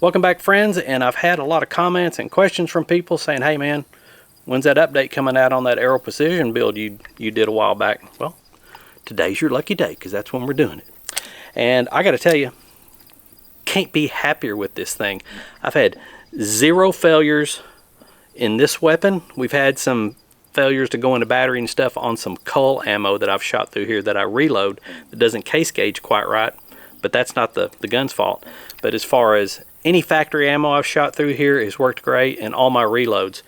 Welcome back, friends, and I've had a lot of comments and questions from people saying, hey man, when's that update coming out on that Aero Precision build you did a while back? Well, today's your lucky day, because that's when we're doing it. And I gotta tell you, can't be happier with this thing. I've had 0 failures in this weapon. We've had some failures to go into battery and stuff on some cull ammo that I've shot through here that I reload that doesn't case gauge quite right, but that's not the gun's fault. But as far as any factory ammo I've shot through here has worked great, and all my reloads.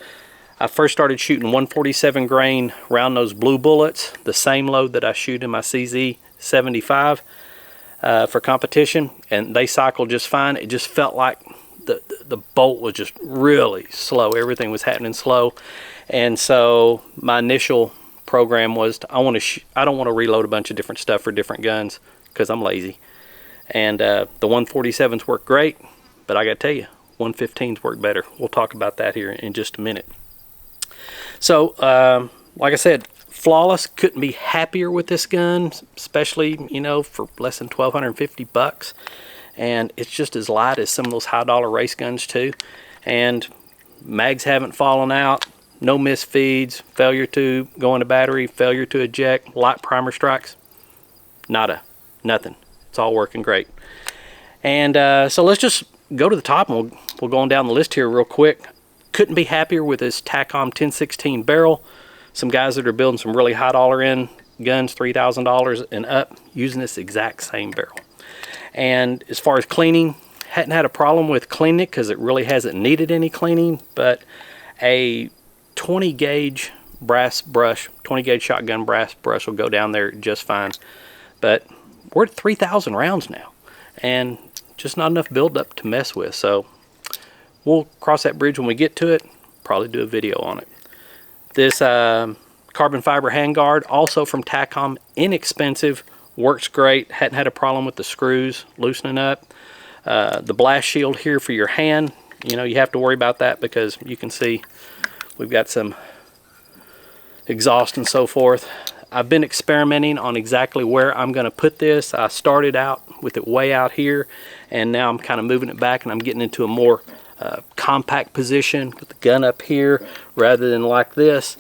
I first started shooting 147 grain round nose blue bullets, the same load that I shoot in my CZ75 for competition, and they cycled just fine. It just felt like the bolt was just really slow. Everything was happening slow, and so my initial program was I don't want to reload a bunch of different stuff for different guns because I'm lazy. And the 147s work great, but I gotta tell you, 115s work better. We'll talk about that here in just a minute. So like I said, flawless. Couldn't be happier with this gun, especially, you know, for less than $1,250. And it's just as light as some of those high dollar race guns too. And mags haven't fallen out, no misfeeds, failure to go into battery, failure to eject, light primer strikes, nada, nothing. It's all working great. And so let's just go to the top, and we'll go on down the list here real quick. Couldn't be happier with this TACOM 1016 barrel. Some guys that are building some really high dollar in guns, $3,000 and up, using this exact same barrel. And as far as cleaning, hadn't had a problem with cleaning it because it really hasn't needed any cleaning, but a 20 gauge brass brush, 20 gauge shotgun brass brush will go down there just fine. But we're at 3,000 rounds now, and just not enough buildup to mess with. So we'll cross that bridge when we get to it, probably do a video on it. This carbon fiber handguard, also from TACOM, inexpensive, works great. Hadn't had a problem with the screws loosening up. The blast shield here for your hand, you know, you have to worry about that because you can see we've got some exhaust and so forth. I've been experimenting on exactly where I'm going to put this. I started out with it way out here, and now I'm kind of moving it back, and I'm getting into a more compact position with the gun up here rather than like this,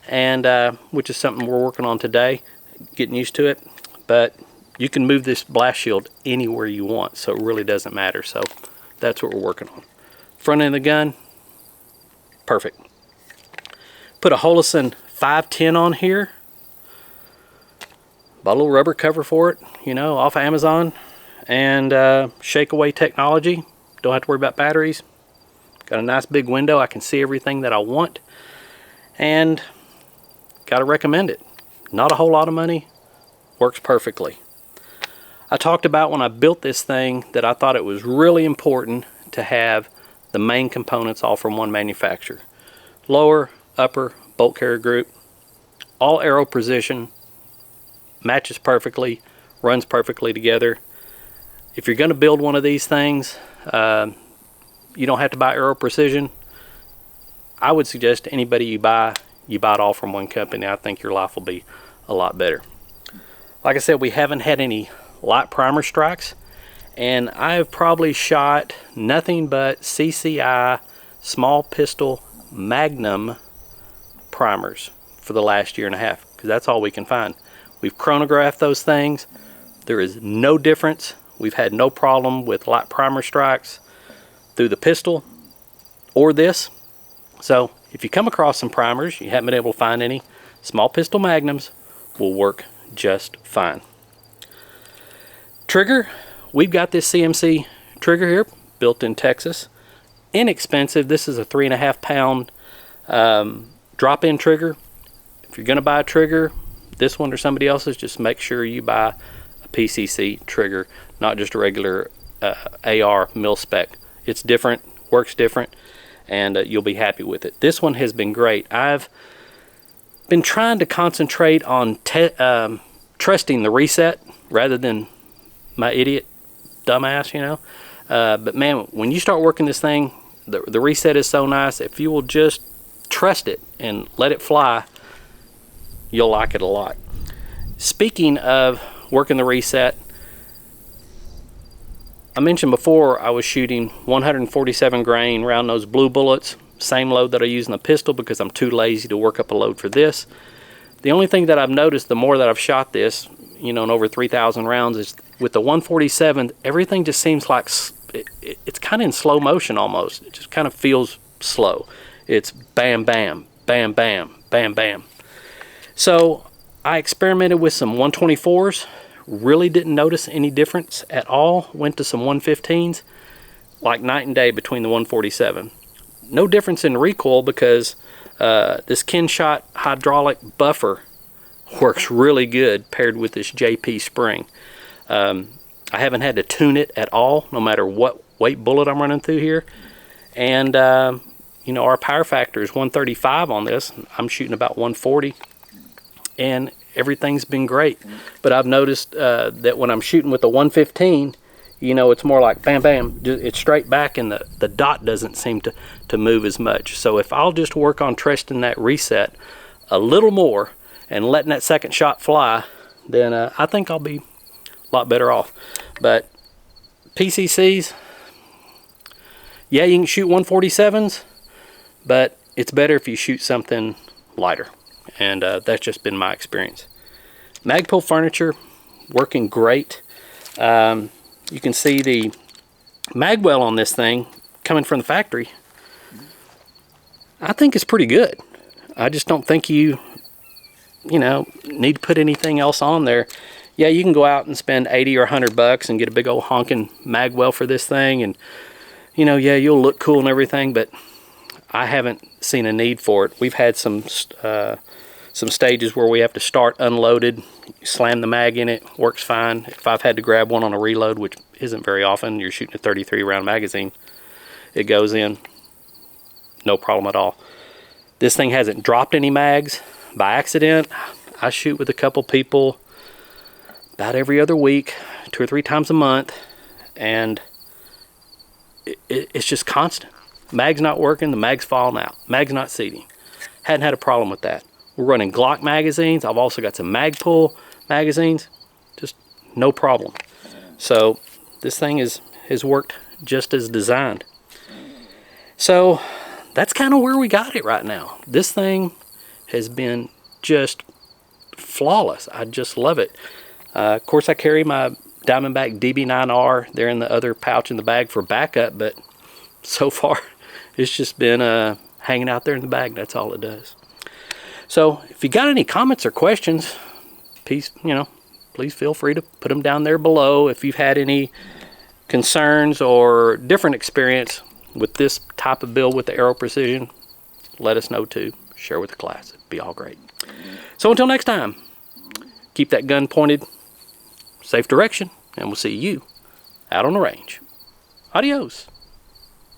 and which is something we're working on today, getting used to it. But you can move this blast shield anywhere you want, so it really doesn't matter. So that's what we're working on. Front end of the gun, perfect. Put a Holison 510 on here. Bought a little rubber cover for it, you know, off of Amazon, and shake away technology. Don't have to worry about batteries. Got a nice big window. I can see everything that I want, and gotta recommend it. Not a whole lot of money, works perfectly. I talked about when I built this thing that I thought it was really important to have the main components all from one manufacturer. Lower, upper, bolt carrier group, all Aero Precision, matches perfectly, runs perfectly together. If you're going to build one of these things, you don't have to buy Aero Precision. I would suggest to anybody you buy it all from one company. I think your life will be a lot better. Like I said, we haven't had any light primer strikes, and I've probably shot nothing but CCI small pistol Magnum primers for the last year and a half, because that's all we can find. We've chronographed those things. There is no difference. We've had no problem with light primer strikes through the pistol or this. So if you come across some primers, you haven't been able to find any, small pistol Magnums will work just fine. Trigger, we've got this CMC trigger here, built in Texas. Inexpensive. This is a 3.5 pound drop-in trigger. If you're going to buy a trigger, this one or somebody else's, just make sure you buy a PCC trigger, not just a regular AR mil spec. It's different, works different, and you'll be happy with it. This one has been great. I've been trying to concentrate on trusting the reset rather than my idiot dumbass, you know. But man, when you start working this thing, the reset is so nice. If you will just trust it and let it fly, you'll like it a lot. Speaking of working the reset, I mentioned before I was shooting 147 grain round nose blue bullets, same load that I use in the pistol because I'm too lazy to work up a load for this. The only thing that I've noticed the more that I've shot this, you know, in over 3,000 rounds, is with the 147, everything just seems like it's kind of in slow motion almost. It just kind of feels slow. It's bam, bam, bam, bam, bam, bam. So I experimented with some 124s, really didn't notice any difference at all. Went to some 115s, like night and day between the 147. No difference in recoil because this KinShot hydraulic buffer works really good paired with this JP spring. I haven't had to tune it at all, no matter what weight bullet I'm running through here. And you know, our power factor is 135 on this. I'm shooting about 140, and everything's been great. But I've noticed that when I'm shooting with the 115, you know, it's more like bam, bam, it's straight back, and the dot doesn't seem to move as much. So if I'll just work on trusting that reset a little more and letting that second shot fly, then I think I'll be a lot better off. But PCCs, yeah, you can shoot 147s, but it's better if you shoot something lighter. And that's just been my experience. Magpul furniture, working great. You can see the magwell on this thing coming from the factory. I think it's pretty good. I just don't think you know, need to put anything else on there. Yeah, you can go out and spend 80 or 100 bucks and get a big old honking magwell for this thing, and you know, yeah, you'll look cool and everything, but I haven't seen a need for it. We've had some stages where we have to start unloaded, slam the mag in it, works fine. If I've had to grab one on a reload, which isn't very often, you're shooting a 33 round magazine, it goes in, no problem at all. This thing hasn't dropped any mags by accident. I shoot with a couple people about every other week, 2 or 3 times a month, and it's just constant. Mag's not working, the mag's falling out, mag's not seating. Hadn't had a problem with that. We're running Glock magazines. I've also got some Magpul magazines, just no problem. So this thing has worked just as designed. So that's kind of where we got it right now. This thing has been just flawless. I just love it. Of course, I carry my Diamondback DB9R there in the other pouch in the bag for backup, but so far it's just been hanging out there in the bag. That's all it does. So if you got any comments or questions, please feel free to put them down there below. If you've had any concerns or different experience with this type of build with the Aero Precision, let us know too. Share with the class. It'd be all great. So until next time, keep that gun pointed, safe direction, and we'll see you out on the range. Adios.